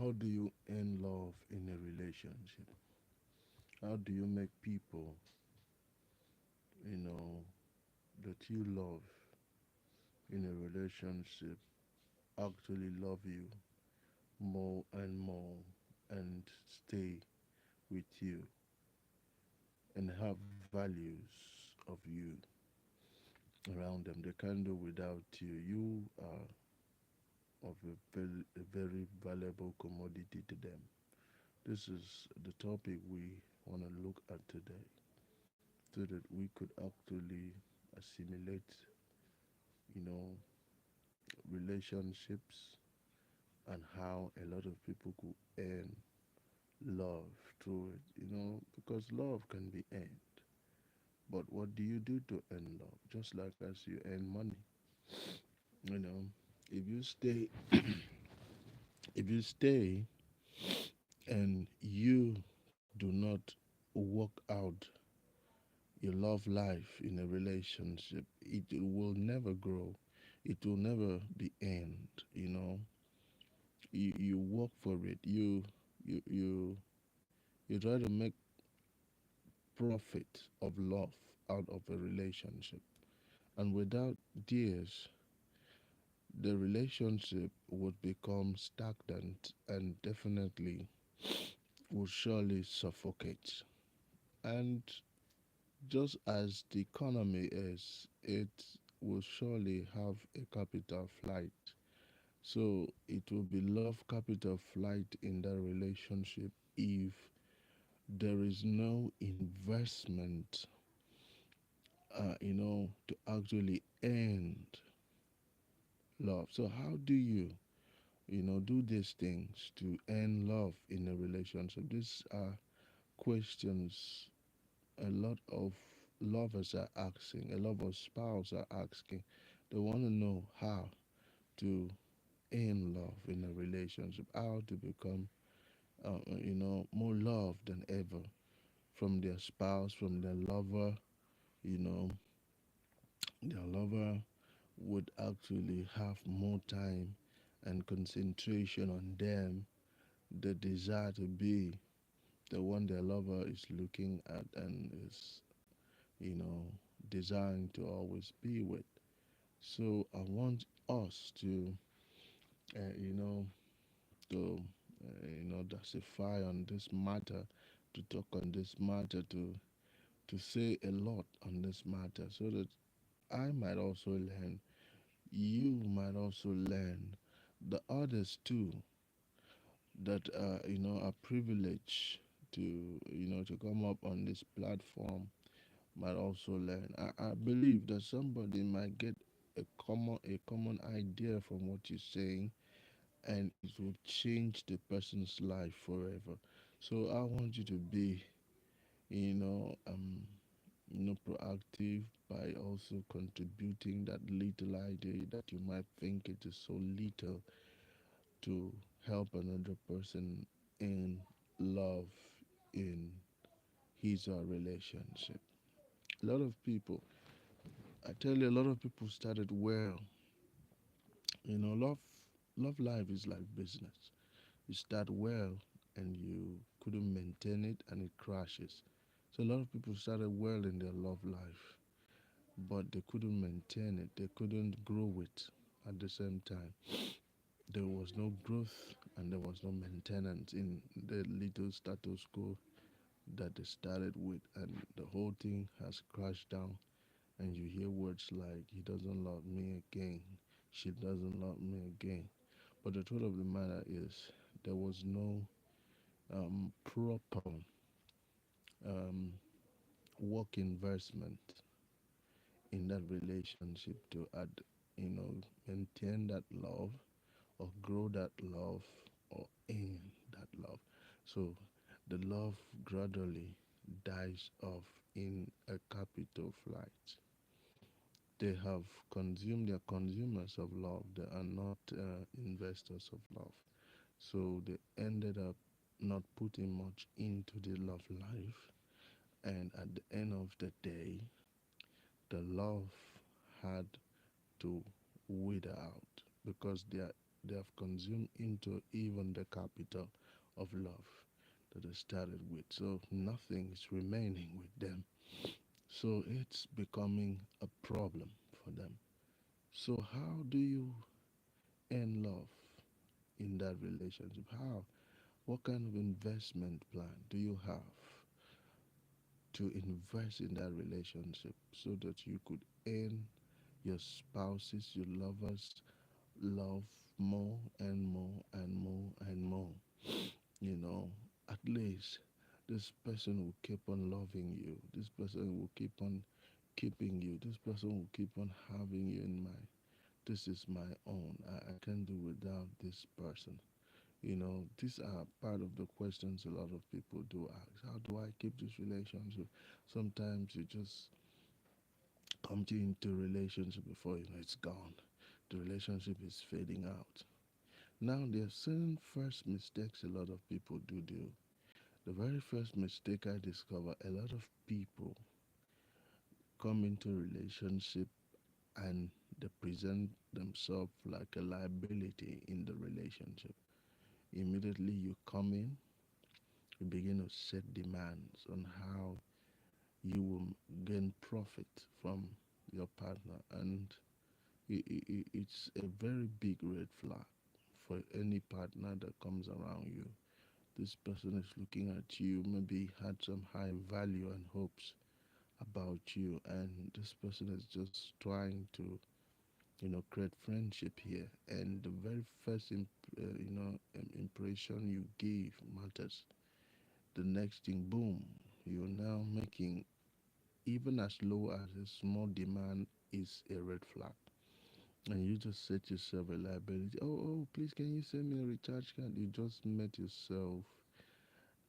How do you end love in a relationship? How do you make people, you know, that you love in a relationship actually love you more and more and stay with you and have values of you around them? They can't do without you. You are of a very valuable commodity to them. This is the topic we want to look at today so that we could actually assimilate, you know, relationships and how a lot of people could earn love through it, because love can be earned. But what do you do to earn love? Just like as you earn money, you know, if you stay, if you stay and you do not work out your love life in a relationship, it will never grow. It will never be end. You work for it. You you you try to make profit of love out of a relationship, and without this, the relationship would become stagnant and definitely would surely suffocate. And just as the economy is, it will surely have a capital flight. So it will be love capital flight in that relationship if there is no investment, to actually end love. So how do you, do these things to end love in a relationship? These are questions a lot of lovers are asking, a lot of spouses are asking. They want to know how to end love in a relationship, how to become, more love than ever from their spouse, from their lover. You know, their lover would actually have more time and concentration on them, the desire to be the one their lover is looking at and is, you know, desiring to always be with. So I want us to, you know, dissify on this matter, to talk on this matter, to say a lot on this matter, so that I might also learn, you might also learn, the others too that are privileged to to come up on this platform might also learn. I believe that somebody might get a common idea from what you're saying, and it will change the person's life forever. So I want you to be, you know, um, proactive by also contributing that little idea that you might think it is so little to help another person in love in his or relationship. A lot of people, I tell you, a lot of people started well. Love life is like business. You start well and you couldn't maintain it and it crashes. So a lot of people started well in their love life, but they couldn't maintain it. They couldn't grow it at the same time. There was no growth and there was no maintenance in the little status quo that they started with, and the whole thing has crashed down. And you hear words like, he doesn't love me again, she doesn't love me again. But the truth of the matter is, there was no proper um, work investment in that relationship to add, maintain that love or grow that love or end that love. So the love gradually dies off in a capital flight. They have consumed, they are consumers of love, they are not investors of love. So they ended up not putting much into the love life, and at the end of the day, the love had to wither out because their they have consumed into even the capital of love that they started with. So nothing is remaining with them. So it's becoming a problem for them. So how do you end love in that relationship? How? What kind of investment plan do you have to invest in that relationship so that you could earn your spouses, your lovers, love more and more and more and more? You know, at least this person will keep on loving you. This person will keep on keeping you. This person will keep on having you in mind. This is my own. I can't do without this person. These are part of the questions a lot of people do ask. How do I keep this relationship? Sometimes you just come to into a relationship before you know it's gone. The relationship is fading out. Now there are certain first mistakes a lot of people do. The very first mistake I discover, a lot of people come into a relationship and they present themselves like a liability in the relationship. Immediately you come in, you begin to set demands on how you will gain profit from your partner, and it's a very big red flag for any partner that comes around you. This person is looking at you, maybe had some high value and hopes about you, and this person is just trying to create friendship here, and the very first impression you gave matters. The next thing, boom, you're now making even as low as a small demand is a red flag. And you just set yourself a liability. Oh, please, can you send me a recharge card? You just met yourself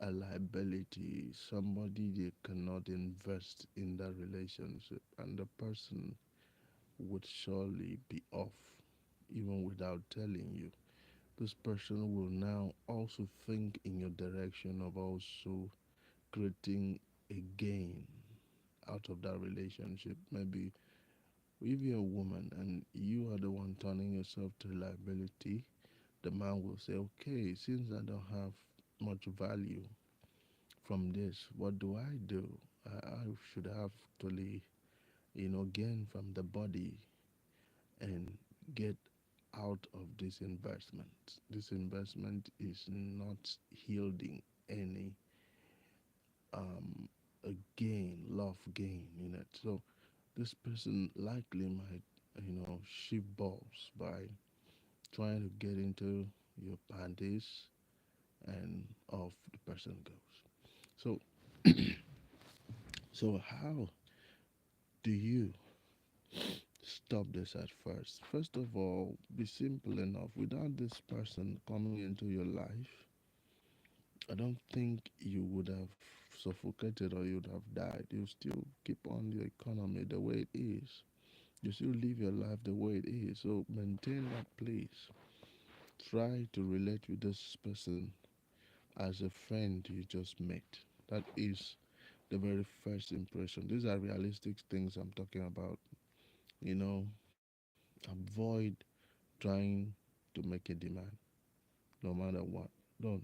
a liability, somebody they cannot invest in that relationship, and the person would surely be off even without telling you. This person will now also think in your direction of also creating a gain out of that relationship. Maybe if you're a woman and you are the one turning yourself to liability, the man will say, okay, since I don't have much value from this, what do I do? I should have actually, gain from the body and get out of this investment. This investment is not yielding any a gain, love gain in it. So this person likely might, shift balls by trying to get into your panties, and off the person goes. So, so how do you stop this at first? First of all, be simple enough. Without this person coming into your life, I don't think you would have suffocated or you would have died. You still keep on your economy the way it is. You still live your life the way it is. So maintain that place. Try to relate with this person as a friend you just met. That is the very first impression. These are realistic things I'm talking about. You know, avoid trying to make a demand no matter what. Don't.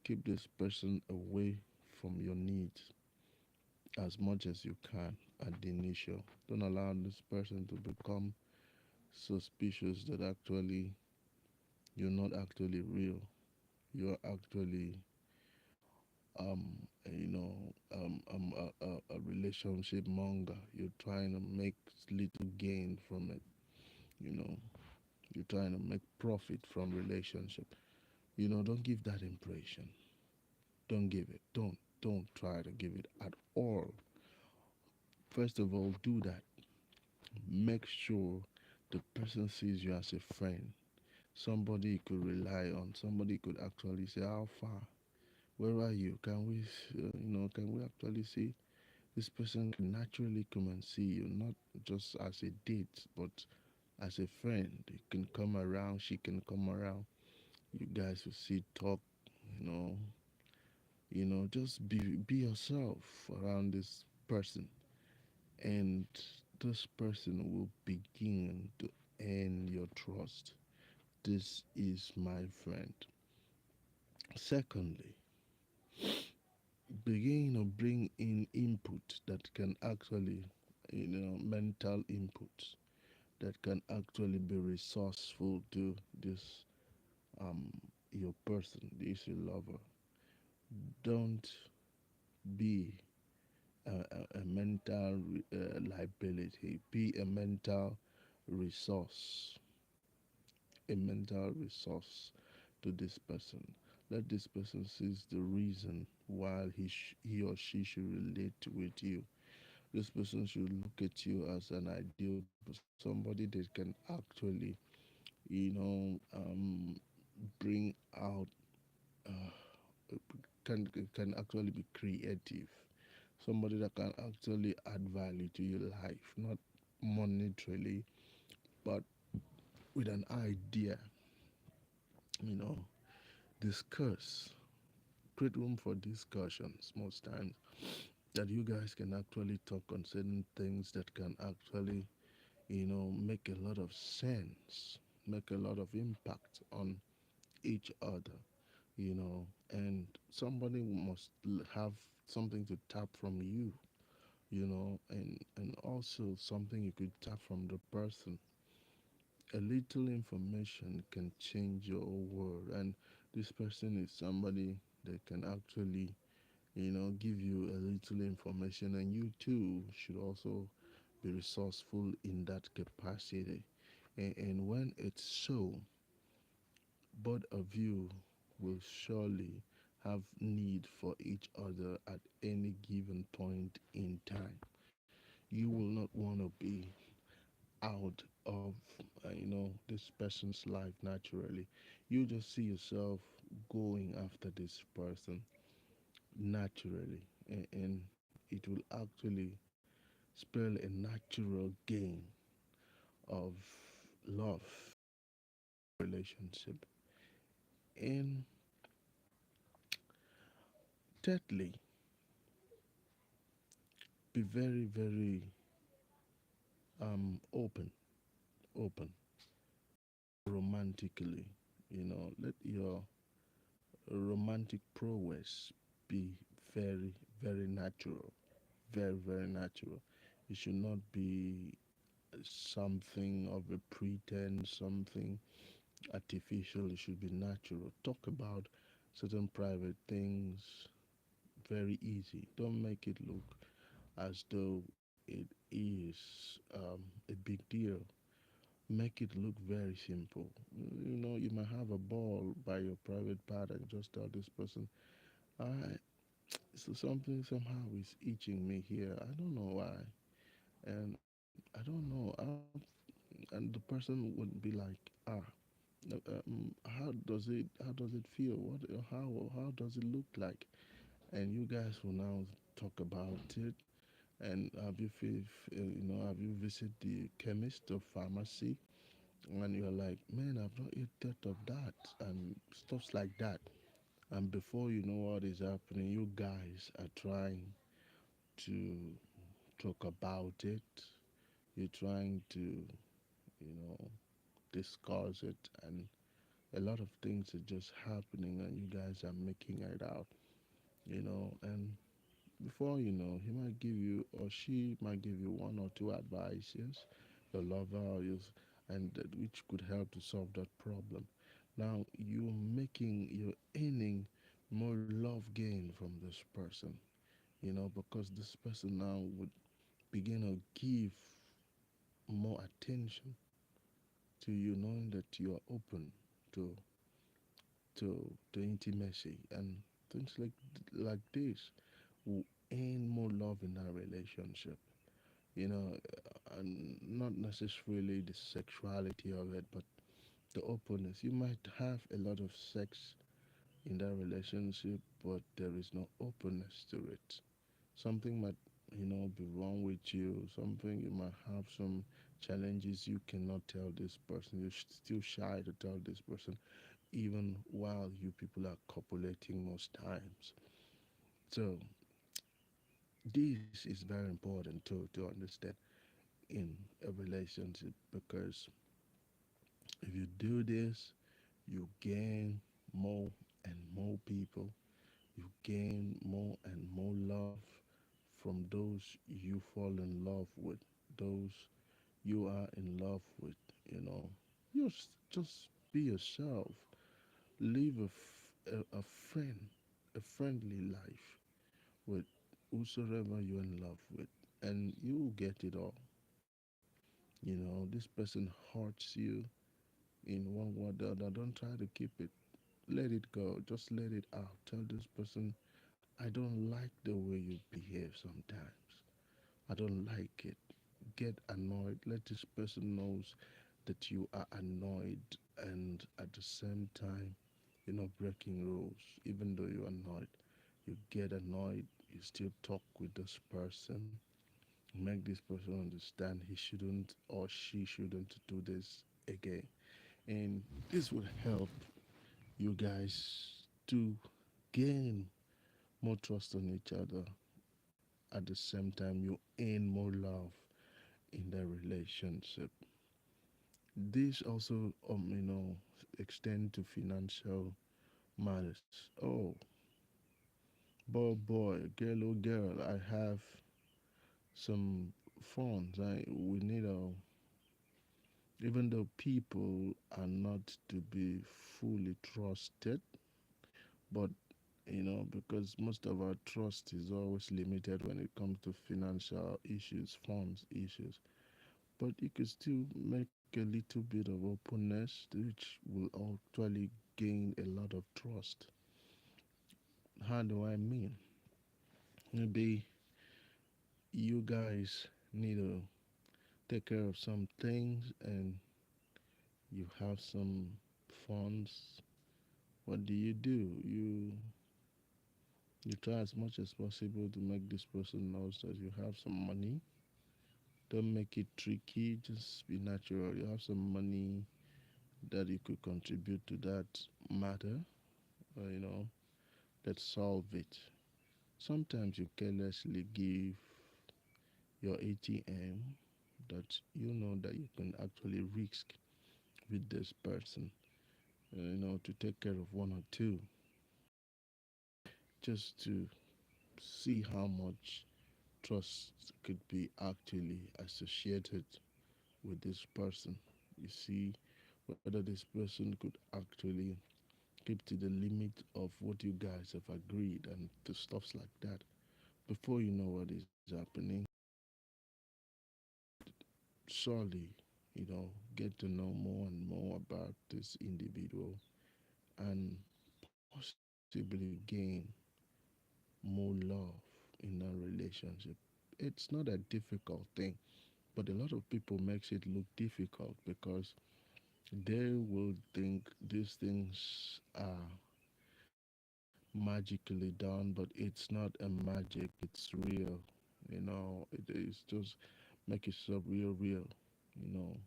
Keep this person away from your needs as much as you can at the initial. Don't allow this person to become suspicious that actually you're not actually real. You're actually a relationship monger. You're trying to make little gain from it. You know, you're trying to make profit from relationship. Don't give that impression. Don't give it. Don't try to give it at all. First of all, do that. Make sure the person sees you as a friend, somebody you could rely on, somebody you could actually say, "How far? Where are you? Can we, can we actually see?" This person can naturally come and see you, not just as a date, but as a friend. You can come around, she can come around. You guys will see, talk, you know, just be yourself around this person, and this person will begin to earn your trust. this is my friend. Secondly, begin to bring in input that can actually, mental inputs that can actually be resourceful to this um your person, this your lover. Don't be a mental liability. Be a mental resource, a mental resource to this person. Let this person seize the reason why he or she should relate with you. This person should look at you as an ideal person, somebody that can actually, you know, bring out, can actually be creative. Somebody that can actually add value to your life, not monetarily, but with an idea. You know, discuss, create room for discussions most times that you guys can actually talk on certain things that can actually, make a lot of sense, make a lot of impact on each other, and somebody must have something to tap from you, and also something you could tap from the person. A little information can change your whole world, and this person is somebody that can actually, give you a little information, and you too should also be resourceful in that capacity. And when it's so, both of you will surely have need for each other at any given point in time. You will not want to be out of this person's life naturally. You just see yourself going after this person naturally, and it will actually spell a natural gain of love relationship. And thirdly, be very, very open romantically. Let your romantic prowess be very, very natural, very, very natural. It should not be something of a pretense, something artificial. It should be natural. Talk about certain private things very easy. Don't make it look as though it is a big deal. Make it look very simple. You might have a ball by your private part and just tell this person, I so something somehow is itching me here. I don't know why, and I don't know. And the person would be like, how does it feel? How does it look like? And you guys will now talk about it. And have you visited the chemist or pharmacy? And you're like, man, I've not yet thought of that, and stuffs like that. And before you know what is happening, you guys are trying to talk about it. You're trying to, discuss it, and a lot of things are just happening, and you guys are making it out, and before you know, he might give you or she might give you one or two advices, your lover or yours, and which could help to solve that problem. Now you're earning more love gain from this person, because this person now would begin to give more attention to you, knowing that you are open to to intimacy and things like this will earn more love in our relationship. And not necessarily the sexuality of it, but the openness. You might have a lot of sex in that relationship, but there is no openness to it. Something might, be wrong with you. Something you might have some challenges you cannot tell this person. You're still shy to tell this person, even while you people are copulating most times. So this is very important to understand in a relationship because If you do this, you gain more and more people. You gain more and more love from those you fall in love with, those you are in love with. You know, just be yourself. Live a friend, a friendly life with whosoever you're in love with, and you will get it all. You know, this person hurts you in one word or the other. Don't try to keep it. Let it go. Just let it out. Tell this person, I don't like the way you behave sometimes. I don't like it. Get annoyed. Let this person knows that you are annoyed, and at the same time you're not breaking rules. Even though you're annoyed, you get annoyed, you still talk with this person. Make this person understand he shouldn't or she shouldn't do this again. And this would help you guys to gain more trust on each other. At the same time, you gain more love in the relationship. This also, extend to financial matters. Oh, boy, girl, oh girl, I have some funds. We need even though people are not to be fully trusted, but because most of our trust is always limited when it comes to financial issues, funds issues. But you can still make a little bit of openness, which will actually gain a lot of trust. How do I mean? Maybe you guys need to take care of some things and you have some funds. What do? You try as much as possible to make this person knows that you have some money. Don't make it tricky, just be natural. You have some money that you could contribute to that matter, uh, you know, let's solve it. Sometimes you carelessly give your ATM that you know that you can actually risk with this person, to take care of one or two, just to see how much trust could be actually associated with this person. You see whether this person could actually keep to the limit of what you guys have agreed and to stuffs like that. Before you know what is happening, surely, get to know more and more about this individual and possibly gain more love in a relationship. It's not a difficult thing, but a lot of people makes it look difficult because they will think these things are magically done, but it's not a magic, it's real. It is just make yourself real. You know,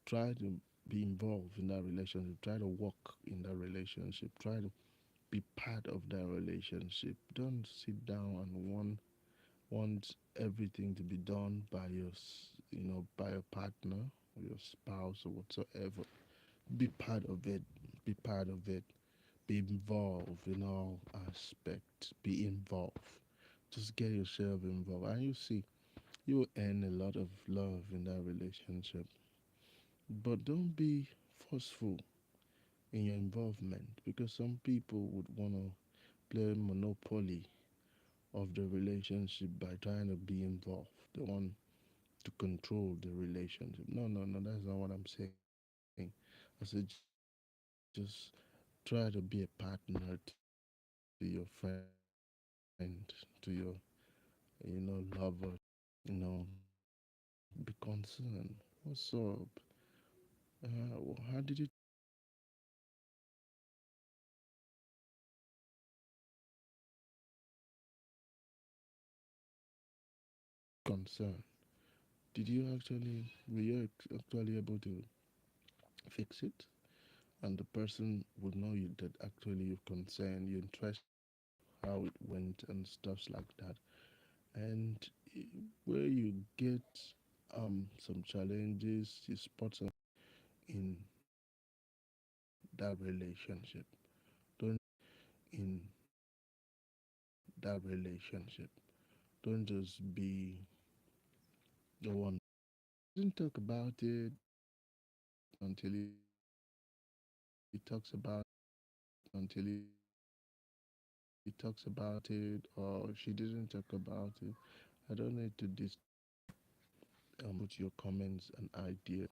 try to be involved in that relationship, try to work in that relationship, try to be part of that relationship. Don't sit down and want everything to be done by by your partner or your spouse or whatsoever. Be part of it. Be part of it. Be involved in all aspects. Be involved. Just get yourself involved, and you see you will earn a lot of love in that relationship. But don't be forceful in your involvement because some people would want to play monopoly of the relationship by trying to be involved. They want to control the relationship. No, that's not what I'm saying. I said just try to be a partner to your friend, to your lover, be concerned. What's up? How did you change your concern? Did you actually were you actually able to fix it? And the person would know you that actually you're concerned, you're interested how it went and stuffs like that. And where you get some challenges, you spot some in that relationship. Don't in that relationship. Don't just be the one. Doesn't talk about it until he talks about until he talks about it, or she didn't talk about it. I don't need to put your comments and ideas.